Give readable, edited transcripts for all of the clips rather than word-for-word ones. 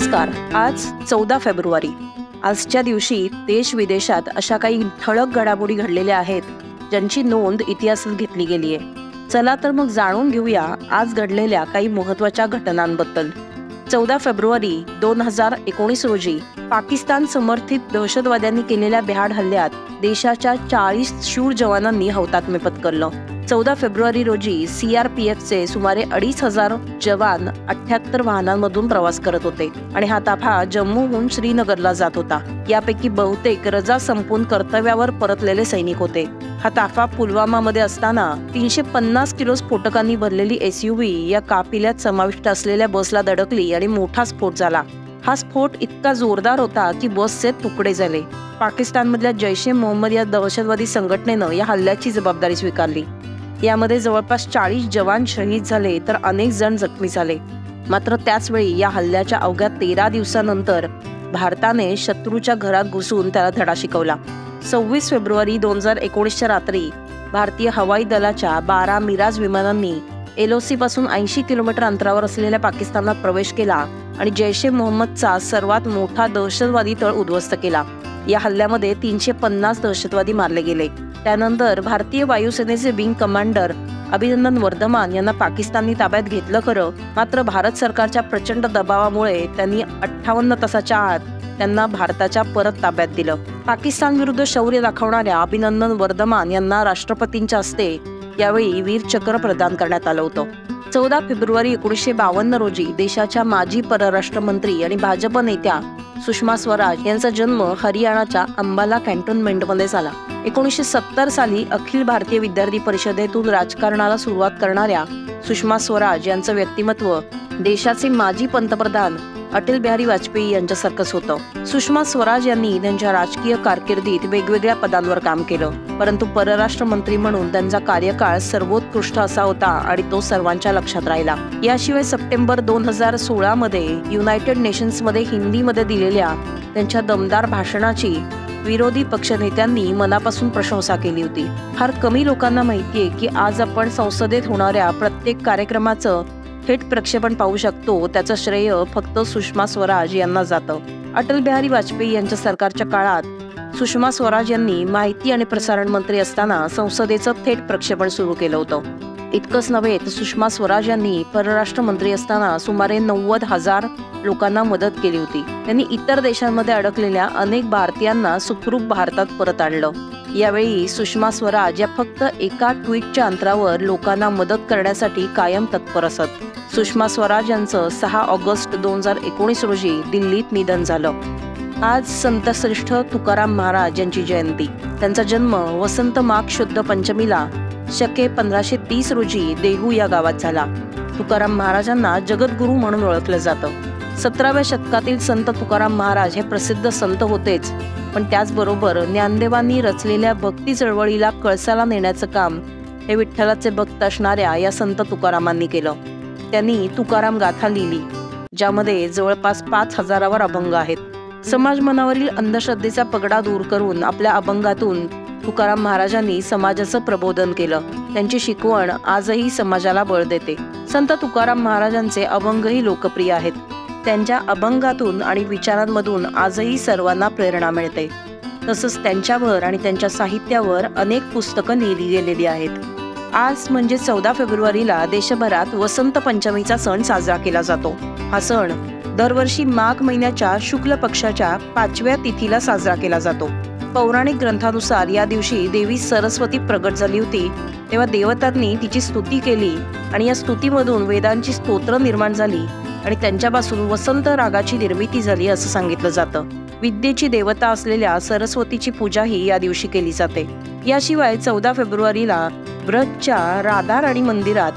नमस्कार. आज 14 फेब्रुवारी. आजच्या दिवशी देश विदेशात अशा काही ठळक घडामोडी घडलेल्या आहेत ज्यांची नोंद इतिहासात घेतली गेली आहे. चला तर मग जाणून घेऊया आज घडलेल्या काही महत्त्वाच्या घटनांबद्दल. 14 फेब्रुवारी 2019 रोजी पाकिस्तान समर्थित दहशतवाद्यांनी केलेल्या भ्याड हल्ल्यात देशाच्या 40 शूर जवानांनी हौतात्म्य पत्करलं. 14 फेब्रुवारी रोजी CRPFचे सुमारे 2500 जवान 78 वाहनांमधून प्रवास करत होते आणि हा ताफा जम्मूहून श्रीनगरला जात होता. यापैकी बहुतेक रजा संपून कर्तव्यावर परतलेले सैनिक होते. हा ताफा पुलवामामध्ये असताना 350 किलो स्फोटकांनी भरलेली SUV या काफिल्यात समाविष्ट असलेल्या बसला धडकली आणि मोठा स्फोट झाला. हा स्फोट इतका जोरदार होता की बसचे तुकडे झाले. पाकिस्तानमधल्या जैश-ए-मोहम्मद या दहशतवादी संघटनेनं या हल्ल्याची जबाबदारी स्वीकारली. यामध्ये जवळपास 40 जवान शहीद झाले तर अनेक जण जखमी झाले. मात्र त्याचवेळी या हल्ल्याच्या अवघ्या 13 दिवसानंतर भारताने शत्रूच्या घरात घुसून त्याला धडा शिकवला. 26 फेब्रुवारी 2019च्या रात्री भारतीय हवाई दलाच्या 12 मिराज विमानांनी LOC पासून 80 किलोमीटर अंतरावर असलेल्या पाकिस्तानात प्रवेश केला आणि जैश-ए-मोहम्मदचा सर्वात मोठा दहशतवादी तळ उद्ध्वस्त केला. या हल्ल्यामध्ये 350 दहशतवादी मारले गेले. त्यानंतर भारतीय वायुसेनेचे विंग कमांडर अभिनंदन वर्धमान यांना पाकिस्तानने ताब्यात घेतलं खरं, मात्र भारत सरकारच्या प्रचंड दबावामुळे त्यांनी 58 तासाच्या आत त्यांना भारताच्या परत ताब्यात दिलं. पाकिस्तान विरुद्ध शौर्य दाखवणाऱ्या अभिनंदन वर्धमान यांना राष्ट्रपतींच्या हस्ते यावेळी वीर चक्र प्रदान करण्यात आलं होतं. 14 फेब्रुवारी 1952 रोजी देशाच्या माजी परराष्ट्र मंत्री आणि भाजप नेत्या सुषमा स्वराज यांचा जन्म हरियाणाच्या अंबाला कॅन्टोन्मेंटमध्ये झाला. 1970 साली अखिल भारतीय विद्यार्थी परिषदेतून राजकारणाला सुरुवात करणाऱ्या सुषमा स्वराज यांचं व्यक्तिमत्व देशाचे माजी पंतप्रधान अटल बिहारी वाजपेयी यांच्यासारखंच होतं. सुषमा स्वराज यांनी त्यांच्या राजकीय कारकिर्दीत वेगवेगळ्या पदांवर काम केलं, परंतु परराष्ट्र मंत्री म्हणून त्यांचा कार्यकाळ सर्वोत्कृष्ट असा होता आणि तो सर्वांच्या लक्षात राहिला. याशिवाय सप्टेंबर 2016 मध्ये युनायटेड नेशन्समध्ये हिंदीमध्ये दिलेल्या त्यांच्या दमदार भाषणाची विरोधी पक्षनेत्यांनी मनापासून प्रशंसा केली होती. फार कमी लोकांना माहितीये की आज आपण संसदेत होणाऱ्या प्रत्येक कार्यक्रमाचं थेट प्रक्षेपण पाहू शकतो. त्याचं श्रेय फक्त सुषमा स्वराज यांना जातं. अटल बिहारी वाजपेयी यांच्या सरकारच्या काळात सुषमा स्वराज यांनी माहिती आणि प्रसारण मंत्री असताना संसदेचं थेट प्रक्षेपण सुरू केलं होतं. इतकंच नव्हे तर सुषमा स्वराज यांनी परराष्ट्र मंत्री असताना सुमारे 90,000 लोकांना मदत केली होती. त्यांनी इतर देशांमध्ये अडकलेल्या अनेक भारतीयांना सुखरूप भारतात परत आणलं. यावेळी सुषमा स्वराज या फक्त एका ट्विटच्या अंतरावर लोकांना मदत करण्यासाठी कायम तत्पर असत. सुषमा स्वराज यांचं 6 ऑगस्ट 2019 रोजी दिल्लीत निधन झालं. आज संतश्रेष्ठ तुकाराम महाराज यांची जयंती. त्यांचा जन्म वसंत माघ शुद्ध पंचमीला शके 1530 रोजी देहू या गावात झाला. तुकाराम महाराजांना जगद्गुरू म्हणून ओळखलं जातं. 17व्या शतकातील संत तुकाराम महाराज हे प्रसिद्ध संत होतेच, पण त्याचबरोबर ज्ञानदेवांनी रचलेल्या भक्ती चळवळीला कळसाला नेण्याचं काम हे विठ्ठलाचे भक्त असणाऱ्या या संत तुकारामांनी केलं. त्यांनी तुकाराम गाथा लिहिली, ज्यामध्ये जवळपास 5000वर अभंग आहेत. समाज मनावरील अंधश्रद्धेचा पगडा दूर करून आपल्या अभंगातून तुकाराम महाराजांनी समाजाचं प्रबोधन केलं. त्यांची शिकवण आजही समाजाला बळ देते. संत तुकाराम महाराजांचे अभंगही लोकप्रिय आहेत. त्यांच्या अभंगातून आणि विचारांमधून आजही सर्वांना प्रेरणा मिळते. तसंच त्यांच्यावर आणि त्यांच्या साहित्यावर अनेक पुस्तकं लिहिली गेलेली आहेत. आज म्हणजे 14 फेब्रुवारीला देशभरात वसंत पंचमीचा सण साजरा केला जातो. हा सण दरवर्षी माघ महिन्याच्या शुक्ल पक्षाच्या 5व्या तिथीला साजरा केला जातो. पौराणिक ग्रंथानुसार या दिवशी देवी सरस्वती प्रगट झाली होती, तेव्हा देवतांनी तिची स्तुती केली आणि या स्तुतीमधून वेदांची स्तोत्र निर्माण झाली आणि त्यांच्यापासून वसंत रागाची निर्मिती झाली असं सांगितलं जातं. विद्येची देवता असलेल्या सरस्वतीची पूजाही या दिवशी केली जाते. याशिवाय 14 फेब्रुवारीला ब्रजच्या राधाराणी मंदिरात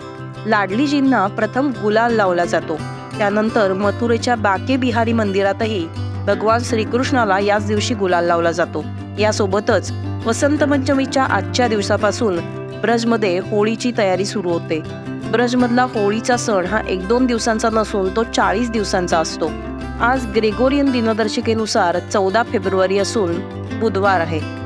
लाडलीजींना प्रथम गुलाल लावला जातो. त्यानंतर मथुरेच्या बाके बिहारी मंदिरातही भगवान श्रीकृष्णाला याच दिवशी गुलाल लावला जातो. यासोबतच वसंत पंचमीच्या आजच्या दिवसापासून ब्रजमध्ये होळीची तयारी सुरू होते. ब्रजमधला होळीचा सण हा 1-2 दिवसांचा नसून तो 40 दिवसांचा असतो. आज ग्रेगोरियन दिनदर्शिकेनुसार 14 फेब्रुवारी असून बुधवार आहे.